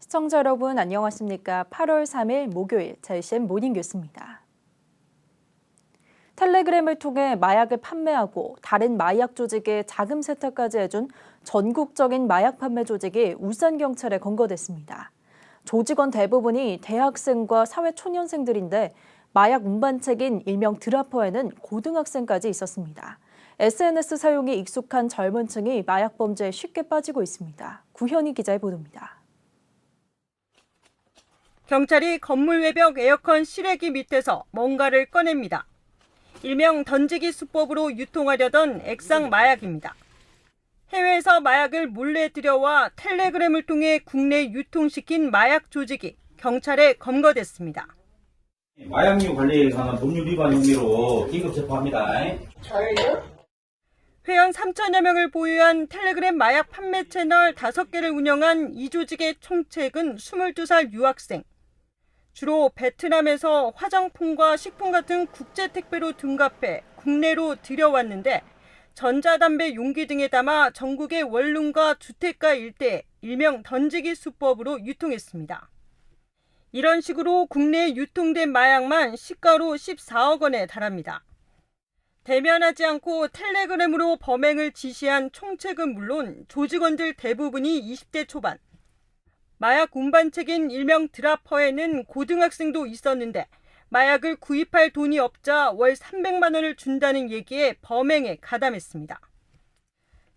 시청자 여러분 안녕하십니까? 8월 3일 목요일 JCN 모닝 뉴스입니다. 텔레그램을 통해 마약을 판매하고 다른 마약 조직에 자금 세탁까지 해준 전국적인 마약 판매 조직이 울산경찰에 검거됐습니다. 조직원 대부분이 대학생과 사회초년생들인데 마약 운반책인 일명 드라퍼에는 고등학생까지 있었습니다. SNS 사용이 익숙한 젊은 층이 마약 범죄에 쉽게 빠지고 있습니다. 구현희 기자의 보도입니다. 경찰이 건물 외벽 에어컨 실외기 밑에서 뭔가를 꺼냅니다. 일명 던지기 수법으로 유통하려던 액상 마약입니다. 해외에서 마약을 몰래 들여와 텔레그램을 통해 국내 유통시킨 마약 조직이 경찰에 검거됐습니다. 마약류 관리에 관한 법률 위반 혐의로 긴급 체포합니다. 회원 3천여 명을 보유한 텔레그램 마약 판매 채널 5개를 운영한 이 조직의 총책은 22살 유학생. 주로 베트남에서 화장품과 식품 같은 국제 택배로 둔갑해 국내로 들여왔는데 전자담배 용기 등에 담아 전국의 원룸과 주택가 일대에 일명 던지기 수법으로 유통했습니다. 이런 식으로 국내에 유통된 마약만 시가로 14억 원에 달합니다. 대면하지 않고 텔레그램으로 범행을 지시한 총책은 물론 조직원들 대부분이 20대 초반. 마약 운반책인 일명 드라퍼에는 고등학생도 있었는데 마약을 구입할 돈이 없자 월 300만 원을 준다는 얘기에 범행에 가담했습니다.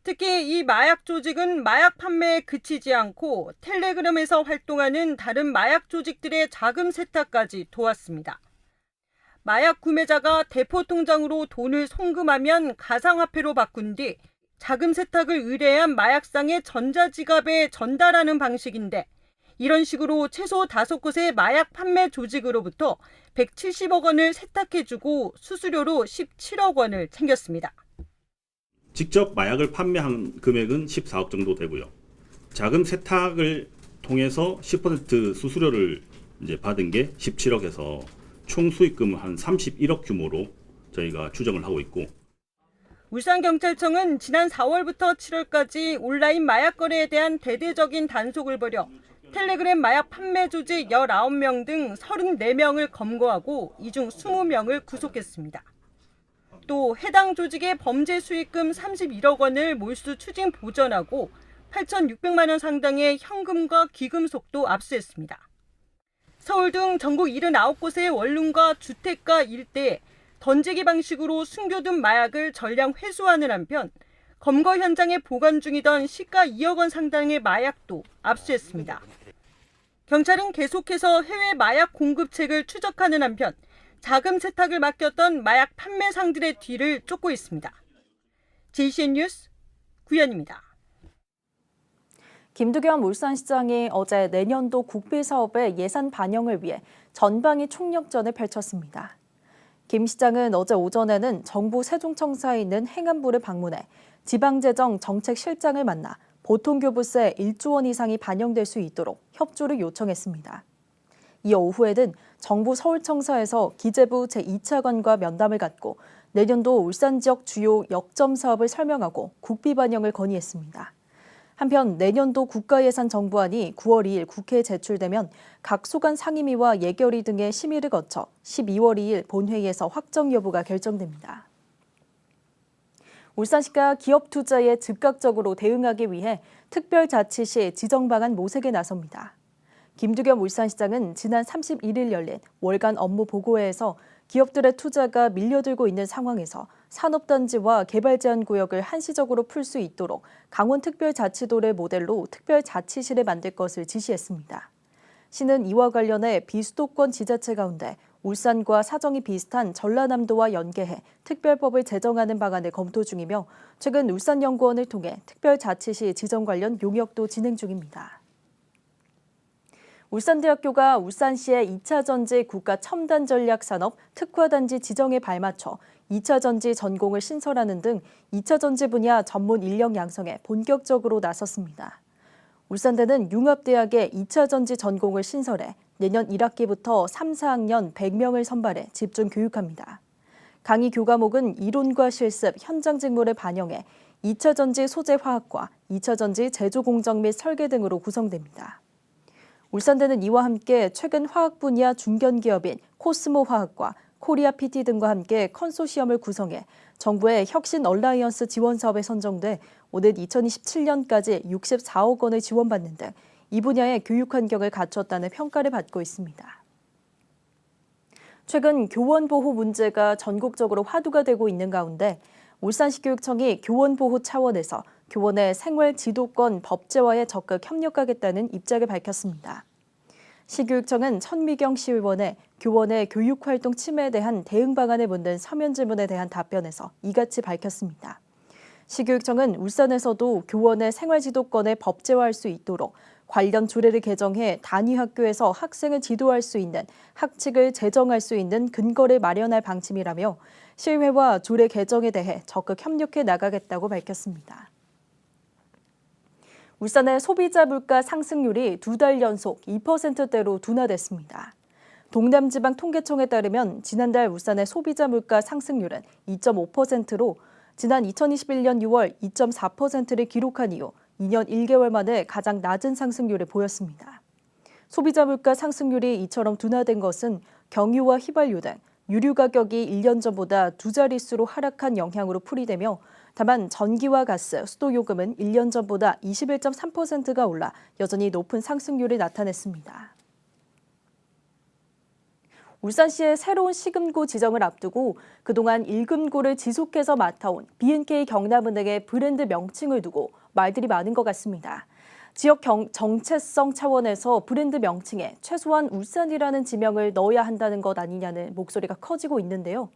특히 이 마약 조직은 마약 판매에 그치지 않고 텔레그램에서 활동하는 다른 마약 조직들의 자금 세탁까지 도왔습니다. 마약 구매자가 대포 통장으로 돈을 송금하면 가상화폐로 바꾼 뒤 자금 세탁을 의뢰한 마약상의 전자지갑에 전달하는 방식인데 이런 식으로 최소 5곳의 마약 판매 조직으로부터 170억 원을 세탁해주고 수수료로 17억 원을 챙겼습니다. 직접 마약을 판매한 금액은 14억 정도 되고요. 자금 세탁을 통해서 10% 수수료를 받은 게 17억에서 총 수익금은 한 31억 규모로 저희가 추정을 하고 있고. 울산경찰청은 지난 4월부터 7월까지 온라인 마약 거래에 대한 대대적인 단속을 벌여 텔레그램 마약 판매 조직 19명 등 34명을 검거하고 이 중 20명을 구속했습니다. 또 해당 조직의 범죄 수익금 31억 원을 몰수 추징 보전하고 8,600만 원 상당의 현금과 귀금속도 압수했습니다. 서울 등 전국 79곳의 원룸과 주택가 일대에 던지기 방식으로 숨겨둔 마약을 전량 회수하는 한편 검거 현장에 보관 중이던 시가 2억 원 상당의 마약도 압수했습니다. 경찰은 계속해서 해외 마약 공급책을 추적하는 한편 자금 세탁을 맡겼던 마약 판매상들의 뒤를 쫓고 있습니다. JCN 뉴스 구현입니다. 김두겸 울산시장이 어제 내년도 국비 사업의 예산 반영을 위해 전방위 총력전을 펼쳤습니다. 김 시장은 어제 오전에는 정부 세종청사에 있는 행안부를 방문해 지방재정 정책실장을 만나 보통교부세 1조 원 이상이 반영될 수 있도록 협조를 요청했습니다. 이어 오후에는 정부 서울청사에서 기재부 제2차관과 면담을 갖고 내년도 울산 지역 주요 역점 사업을 설명하고 국비 반영을 건의했습니다. 한편 내년도 국가예산 정부안이 9월 2일 국회에 제출되면 각 소관 상임위와 예결위 등의 심의를 거쳐 12월 2일 본회의에서 확정 여부가 결정됩니다. 울산시가 기업 투자에 즉각적으로 대응하기 위해 특별자치시 지정 방안 모색에 나섭니다. 김두겸 울산시장은 지난 31일 열린 월간 업무 보고회에서 기업들의 투자가 밀려들고 있는 상황에서 산업단지와 개발제한구역을 한시적으로 풀 수 있도록 강원특별자치도를 모델로 특별자치시를 만들 것을 지시했습니다. 시는 이와 관련해 비수도권 지자체 가운데 울산과 사정이 비슷한 전라남도와 연계해 특별법을 제정하는 방안을 검토 중이며 최근 울산연구원을 통해 특별자치시 지정 관련 용역도 진행 중입니다. 울산대학교가 울산시의 2차 전지 국가 첨단 전략 산업 특화단지 지정에 발맞춰 2차 전지 전공을 신설하는 등 2차 전지 분야 전문 인력 양성에 본격적으로 나섰습니다. 울산대는 융합대학에 2차 전지 전공을 신설해 내년 1학기부터 3, 4학년 100명을 선발해 집중 교육합니다. 강의 교과목은 이론과 실습, 현장 직무를 반영해 2차 전지 소재 화학과 2차 전지 제조 공정 및 설계 등으로 구성됩니다. 울산대는 이와 함께 최근 화학 분야 중견기업인 코스모화학과 코리아PT 등과 함께 컨소시엄을 구성해 정부의 혁신 얼라이언스 지원 사업에 선정돼 오는 2027년까지 64억 원을 지원받는 등 이 분야의 교육 환경을 갖췄다는 평가를 받고 있습니다. 최근 교원 보호 문제가 전국적으로 화두가 되고 있는 가운데 울산시 교육청이 교원 보호 차원에서 교원의 생활 지도권 법제화에 적극 협력하겠다는 입장을 밝혔습니다. 시교육청은 천미경 시의원의 교원의 교육활동 침해에 대한 대응 방안을 묻는 서면 질문에 대한 답변에서 이같이 밝혔습니다. 시교육청은 울산에서도 교원의 생활 지도권을 법제화할 수 있도록 관련 조례를 개정해 단위 학교에서 학생을 지도할 수 있는 학칙을 제정할 수 있는 근거를 마련할 방침이라며 실회와 조례 개정에 대해 적극 협력해 나가겠다고 밝혔습니다. 울산의 소비자 물가 상승률이 2달 연속 2%대로 둔화됐습니다. 동남지방통계청에 따르면 지난달 울산의 소비자 물가 상승률은 2.5%로 지난 2021년 6월 2.4%를 기록한 이후 2년 1개월 만에 가장 낮은 상승률을 보였습니다. 소비자 물가 상승률이 이처럼 둔화된 것은 경유와 휘발유 등 유류 가격이 1년 전보다 두 자릿수로 하락한 영향으로 풀이되며 다만 전기와 가스, 수도 요금은 1년 전보다 21.3%가 올라 여전히 높은 상승률을 나타냈습니다. 울산시의 새로운 시금고 지정을 앞두고 그동안 1금고를 지속해서 맡아온 B&K 경남은행의 브랜드 명칭을 두고 말들이 많은 것 같습니다. 지역 정체성 차원에서 브랜드 명칭에 최소한 울산이라는 지명을 넣어야 한다는 것 아니냐는 목소리가 커지고 있는데요.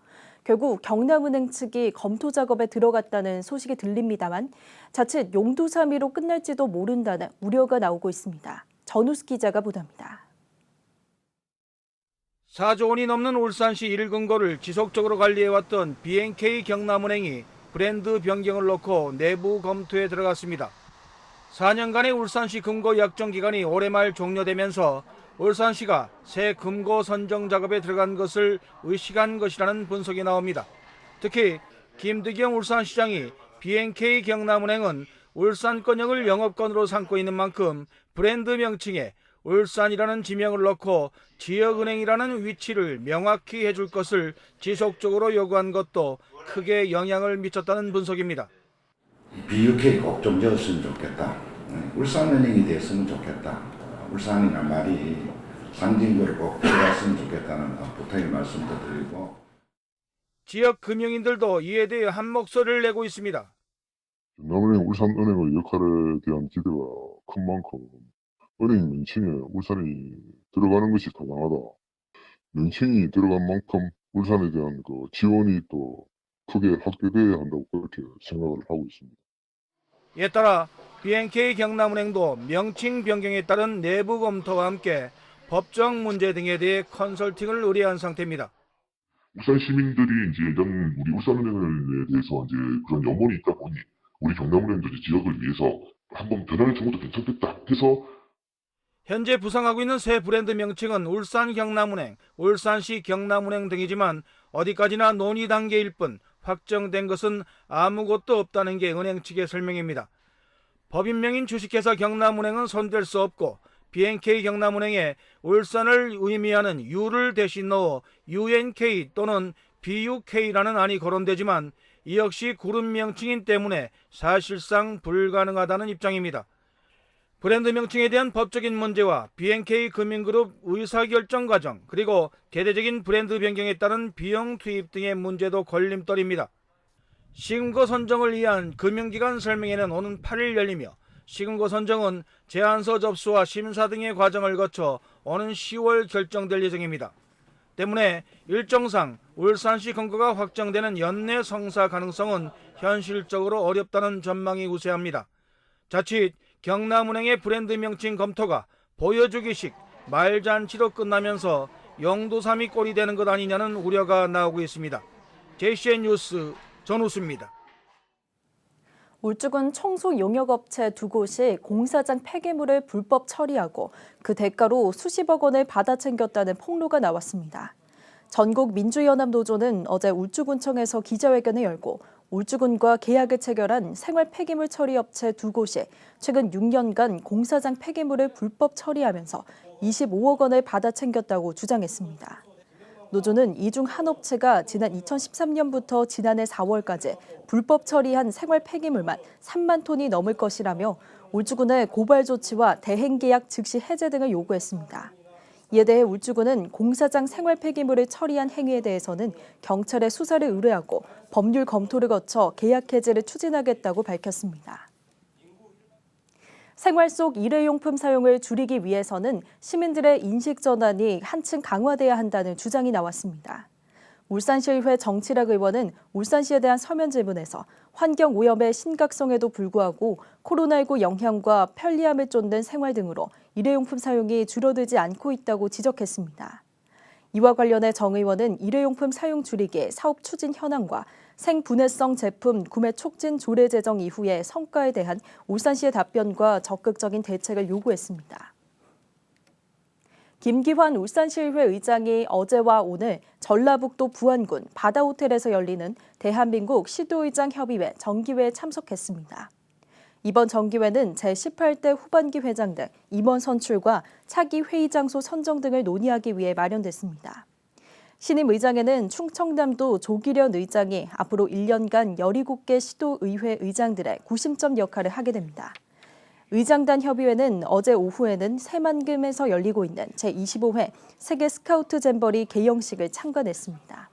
결국 경남은행 측이 검토 작업에 들어갔다는 소식이 들립니다만 자칫 용두사미로 끝날지도 모른다는 우려가 나오고 있습니다. 전우스 기자가 보도합니다. 4조 원이 넘는 울산시 1금고를 지속적으로 관리해왔던 B&K 경남은행이 브랜드 변경을 놓고 내부 검토에 들어갔습니다. 4년간의 울산시 금고 약정 기간이 올해 말 종료되면서 울산시가 새 금고 선정 작업에 들어간 것을 의식한 것이라는 분석이 나옵니다. 특히 김득영 울산시장이 B&K 경남은행은 울산권역을 영업권으로 삼고 있는 만큼 브랜드 명칭에 울산이라는 지명을 넣고 지역은행이라는 위치를 명확히 해줄 것을 지속적으로 요구한 것도 크게 영향을 미쳤다는 분석입니다. BUK 꼭 좀 적었으면 좋겠다. 울산은행이 됐으면 좋겠다. 울산이라는 말이 상징적으로 꼭 들어갔으면 좋겠다는 부탁의 말씀도 드리고. 지역 금융인들도 이에 대해 한 목소리를 내고 있습니다. 경남은행, 울산은행의 역할에 대한 기대가 큰 만큼 은행 명칭에 울산이 들어가는 것이 타당하다. 명칭이 들어간 만큼 울산에 대한 그 지원이 또 크게 확대돼야 한다고 그렇게 생각을 하고 있습니다. 이에 따라 B&K 경남은행도 명칭 변경에 따른 내부 검토와 함께 법적 문제 등에 대해 컨설팅을 의뢰한 상태입니다. 울산 시민들이 이제 일단 우리 울산은행에 대해서 이제 그런 염원이 있다 보니 우리 경남은행도 이제 지역을 위해서 한번 변화를 준 것도 괜찮겠다 해서 현재 부상하고 있는 새 브랜드 명칭은 울산 경남은행, 울산시 경남은행 등이지만 어디까지나 논의 단계일 뿐 확정된 것은 아무것도 없다는 게 은행 측의 설명입니다. 법인명인 주식회사 경남은행은 손댈 수 없고 B&K 경남은행에 울산을 의미하는 U를 대신 넣어 UNK 또는 BUK라는 안이 거론되지만 이 역시 그룹 명칭인 때문에 사실상 불가능하다는 입장입니다. 브랜드 명칭에 대한 법적인 문제와 B&K 금융그룹 의사결정 과정 그리고 대대적인 브랜드 변경에 따른 비용 투입 등의 문제도 걸림돌입니다. 시금고 선정을 위한 금융기관 설명회는 오는 8일 열리며 시금고 선정은 제안서 접수와 심사 등의 과정을 거쳐 오는 10월 결정될 예정입니다. 때문에 일정상 울산시 금고가 확정되는 연내 성사 가능성은 현실적으로 어렵다는 전망이 우세합니다. 자칫 경남은행의 브랜드 명칭 검토가 보여주기식 말잔치로 끝나면서 용두사미 꼴이 되는 것 아니냐는 우려가 나오고 있습니다. JCN 뉴스 전우수입니다. 울주군 청소 용역업체 두 곳이 공사장 폐기물을 불법 처리하고 그 대가로 수십억 원을 받아 챙겼다는 폭로가 나왔습니다. 전국민주연합노조는 어제 울주군청에서 기자회견을 열고 울주군과 계약을 체결한 생활 폐기물 처리 업체 2곳이 최근 6년간 공사장 폐기물을 불법 처리하면서 25억 원을 받아 챙겼다고 주장했습니다. 노조는 이 중 한 업체가 지난 2013년부터 지난해 4월까지 불법 처리한 생활 폐기물만 3만 톤이 넘을 것이라며 울주군의 고발 조치와 대행 계약 즉시 해제 등을 요구했습니다. 이에 대해 울주군은 공사장 생활 폐기물을 처리한 행위에 대해서는 경찰에 수사를 의뢰하고 법률 검토를 거쳐 계약 해제를 추진하겠다고 밝혔습니다. 생활 속 일회용품 사용을 줄이기 위해서는 시민들의 인식 전환이 한층 강화돼야 한다는 주장이 나왔습니다. 울산시의회 정치락 의원은 울산시에 대한 서면 질문에서 환경 오염의 심각성에도 불구하고 코로나19 영향과 편리함을 쫓는 생활 등으로 일회용품 사용이 줄어들지 않고 있다고 지적했습니다. 이와 관련해 정 의원은 일회용품 사용 줄이기 사업 추진 현황과 생분해성 제품 구매 촉진 조례 제정 이후의 성과에 대한 울산시의 답변과 적극적인 대책을 요구했습니다. 김기환 울산시의회 의장이 어제와 오늘 전라북도 부안군 바다호텔에서 열리는 대한민국 시도의장 협의회 정기회에 참석했습니다. 이번 정기회는 제18대 후반기 회장 등 임원 선출과 차기 회의 장소 선정 등을 논의하기 위해 마련됐습니다. 신임 의장에는 충청남도 조기련 의장이 앞으로 1년간 17개 시도의회 의장들의 구심점 역할을 하게 됩니다. 의장단 협의회는 어제 오후에는 새만금에서 열리고 있는 제25회 세계 스카우트 잼버리 개영식을 참관했습니다.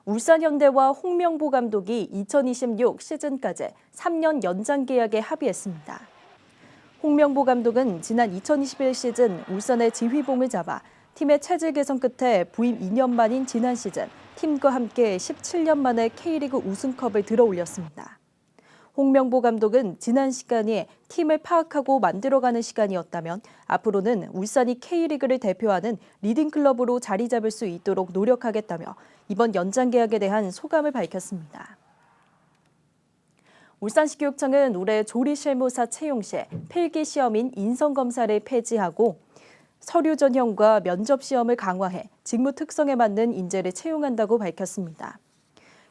울산현대와 홍명보 감독이 2026 시즌까지 3년 연장 계약에 합의했습니다. 홍명보 감독은 지난 2021 시즌 울산의 지휘봉을 잡아 팀의 체질 개선 끝에 부임 2년 만인 지난 시즌 팀과 함께 17년 만에 K리그 우승컵을 들어올렸습니다. 홍명보 감독은 지난 시간이 팀을 파악하고 만들어가는 시간이었다면 앞으로는 울산이 K리그를 대표하는 리딩클럽으로 자리 잡을 수 있도록 노력하겠다며 이번 연장 계약에 대한 소감을 밝혔습니다. 울산시 교육청은 올해 조리실무사 채용 시 필기 시험인 인성검사를 폐지하고 서류 전형과 면접 시험을 강화해 직무 특성에 맞는 인재를 채용한다고 밝혔습니다.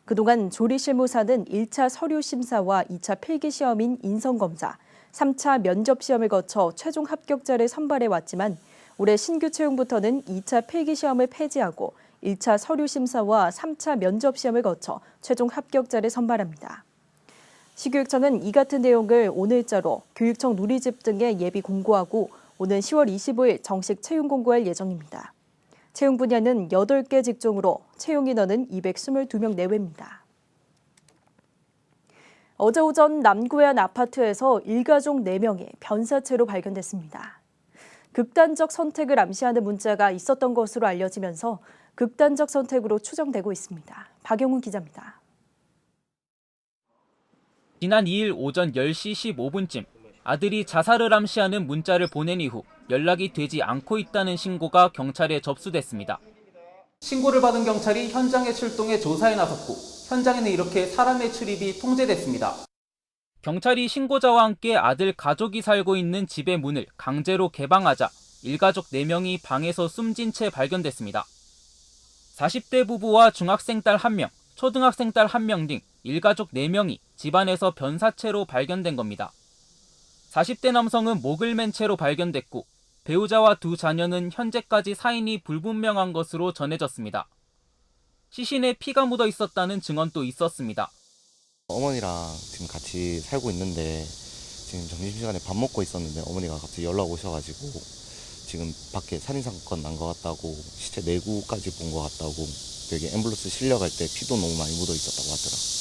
그동안 조리실무사는 1차 서류 심사와 2차 필기 시험인 인성검사, 3차 면접 시험을 거쳐 최종 합격자를 선발해 왔지만 올해 신규 채용부터는 2차 필기 시험을 폐지하고 1차 서류 심사와 3차 면접 시험을 거쳐 최종 합격자를 선발합니다. 시교육청은 이 같은 내용을 오늘자로 교육청 누리집 등에 예비 공고하고 오는 10월 25일 정식 채용 공고할 예정입니다. 채용 분야는 8개 직종으로 채용 인원은 222명 내외입니다. 어제 오전 남구의 아파트에서 일가족 4명이 변사체로 발견됐습니다. 극단적 선택을 암시하는 문자가 있었던 것으로 알려지면서 극단적 선택으로 추정되고 있습니다. 박영훈 기자입니다. 지난 2일 오전 10시 15분쯤 아들이 자살을 암시하는 문자를 보낸 이후 연락이 되지 않고 있다는 신고가 경찰에 접수됐습니다. 신고를 받은 경찰이 현장에 출동해 조사에 나섰고 현장에는 이렇게 사람의 출입이 통제됐습니다. 경찰이 신고자와 함께 아들 가족이 살고 있는 집의 문을 강제로 개방하자 일가족 4명이 방에서 숨진 채 발견됐습니다. 40대 부부와 중학생 딸 1명, 초등학생 딸 1명 등 일가족 4명이 집안에서 변사체로 발견된 겁니다. 40대 남성은 목을 맨 채로 발견됐고 배우자와 2 자녀는 현재까지 사인이 불분명한 것으로 전해졌습니다. 시신에 피가 묻어 있었다는 증언도 있었습니다. 어머니랑 지금 같이 살고 있는데 지금 점심시간에 밥 먹고 있었는데 어머니가 갑자기 연락 오셔가지고 지금 밖에 살인사건 난 것 같다고 시체 내구까지 본 것 같다고 여기 앰뷸런스 실려갈 때 피도 너무 많이 묻어 있었다고 하더라고요.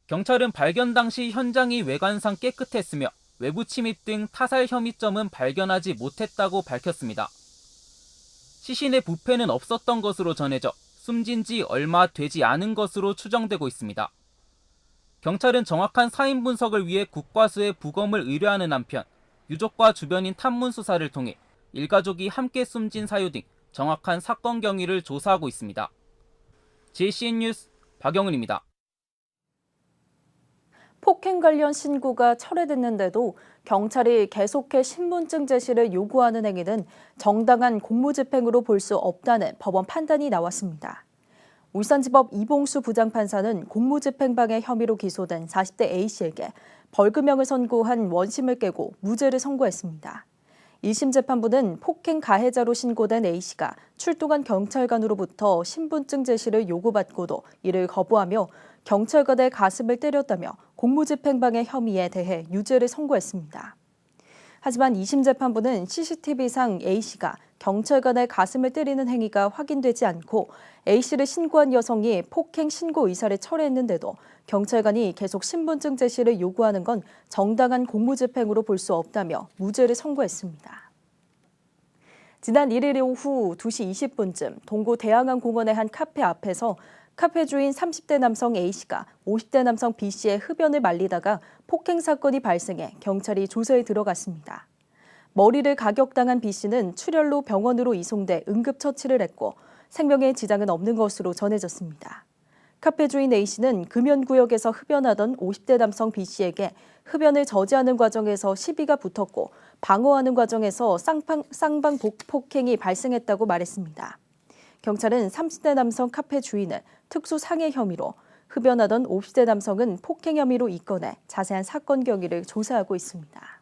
경찰은 발견 당시 현장이 외관상 깨끗했으며 외부 침입 등 타살 혐의점은 발견하지 못했다고 밝혔습니다. 시신의 부패는 없었던 것으로 전해져 숨진 지 얼마 되지 않은 것으로 추정되고 있습니다. 경찰은 정확한 사인 분석을 위해 국과수에 부검을 의뢰하는 한편 유족과 주변인 탐문 수사를 통해 일가족이 함께 숨진 사유 등 정확한 사건 경위를 조사하고 있습니다. JCN 뉴스 박영은입니다. 폭행 관련 신고가 철회됐는데도 경찰이 계속해 신분증 제시를 요구하는 행위는 정당한 공무집행으로 볼 수 없다는 법원 판단이 나왔습니다. 울산지법 이봉수 부장판사는 공무집행방해 혐의로 기소된 40대 A씨에게 벌금형을 선고한 원심을 깨고 무죄를 선고했습니다. 1심 재판부는 폭행 가해자로 신고된 A씨가 출동한 경찰관으로부터 신분증 제시를 요구받고도 이를 거부하며 경찰관의 가슴을 때렸다며 공무집행방해 혐의에 대해 유죄를 선고했습니다. 하지만 2심 재판부는 CCTV상 A씨가 경찰관의 가슴을 때리는 행위가 확인되지 않고 A씨를 신고한 여성이 폭행 신고 의사를 철회했는데도 경찰관이 계속 신분증 제시를 요구하는 건 정당한 공무집행으로 볼 수 없다며 무죄를 선고했습니다. 지난 1일 오후 2시 20분쯤 동구 대양안 공원의 한 카페 앞에서 카페 주인 30대 남성 A씨가 50대 남성 B씨의 흡연을 말리다가 폭행 사건이 발생해 경찰이 조사에 들어갔습니다. 머리를 가격당한 B씨는 출혈로 병원으로 이송돼 응급처치를 했고 생명에 지장은 없는 것으로 전해졌습니다. 카페 주인 A씨는 금연구역에서 흡연하던 50대 남성 B씨에게 흡연을 저지하는 과정에서 시비가 붙었고 방어하는 과정에서 쌍방 폭행이 발생했다고 말했습니다. 경찰은 30대 남성 카페 주인을 특수상해 혐의로, 흡연하던 50대 남성은 폭행 혐의로 입건해 자세한 사건 경위를 조사하고 있습니다.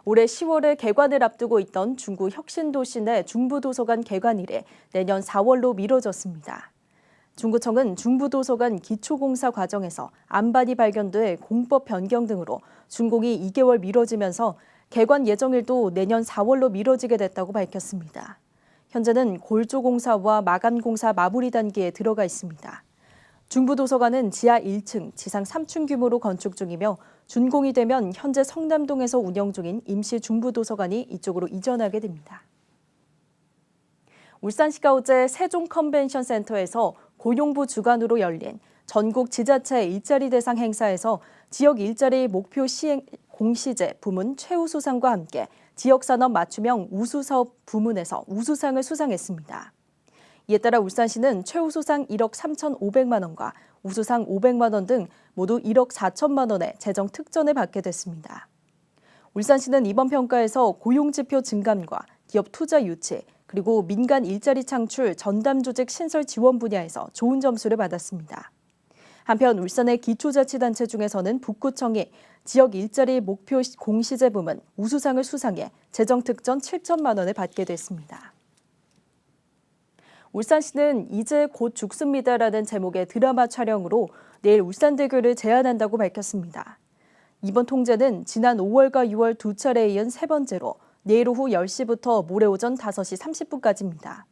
올해 10월에 개관을 앞두고 있던 중구 혁신도시 내 중부도서관 개관일이 내년 4월로 미뤄졌습니다. 중구청은 중부도서관 기초공사 과정에서 안반이 발견돼 공법 변경 등으로 준공이 2개월 미뤄지면서 개관 예정일도 내년 4월로 미뤄지게 됐다고 밝혔습니다. 현재는 골조공사와 마감공사 마무리 단계에 들어가 있습니다. 중부도서관은 지하 1층, 지상 3층 규모로 건축 중이며 준공이 되면 현재 성남동에서 운영 중인 임시 중부도서관이 이쪽으로 이전하게 됩니다. 울산시가 어제 세종 컨벤션 센터에서 고용부 주관으로 열린 전국 지자체 일자리 대상 행사에서 지역 일자리 목표 시행 공시제 부문 최우수상과 함께 지역산업 맞춤형 우수사업 부문에서 우수상을 수상했습니다. 이에 따라 울산시는 최우수상 1억 3,500만 원과 우수상 500만 원 등 모두 1억 4천만 원의 재정 특전을 받게 됐습니다. 울산시는 이번 평가에서 고용지표 증감과 기업 투자 유치, 그리고 민간 일자리 창출 전담 조직 신설 지원 분야에서 좋은 점수를 받았습니다. 한편 울산의 기초자치단체 중에서는 북구청이 지역 일자리 목표 공시제 부문 우수상을 수상해 재정특전 7천만 원을 받게 됐습니다. 울산시는 이제 곧 죽습니다라는 제목의 드라마 촬영으로 내일 울산대교를 제안한다고 밝혔습니다. 이번 통제는 지난 5월과 6월 두 차례에 이은 세 번째로 내일 오후 10시부터 모레 오전 5시 30분까지입니다.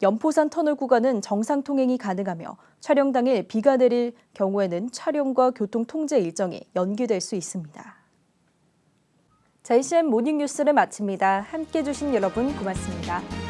연포산 터널 구간은 정상 통행이 가능하며 촬영 당일 비가 내릴 경우에는 촬영과 교통 통제 일정이 연기될 수 있습니다. JCM 모닝뉴스를 마칩니다. 함께해 주신 여러분 고맙습니다.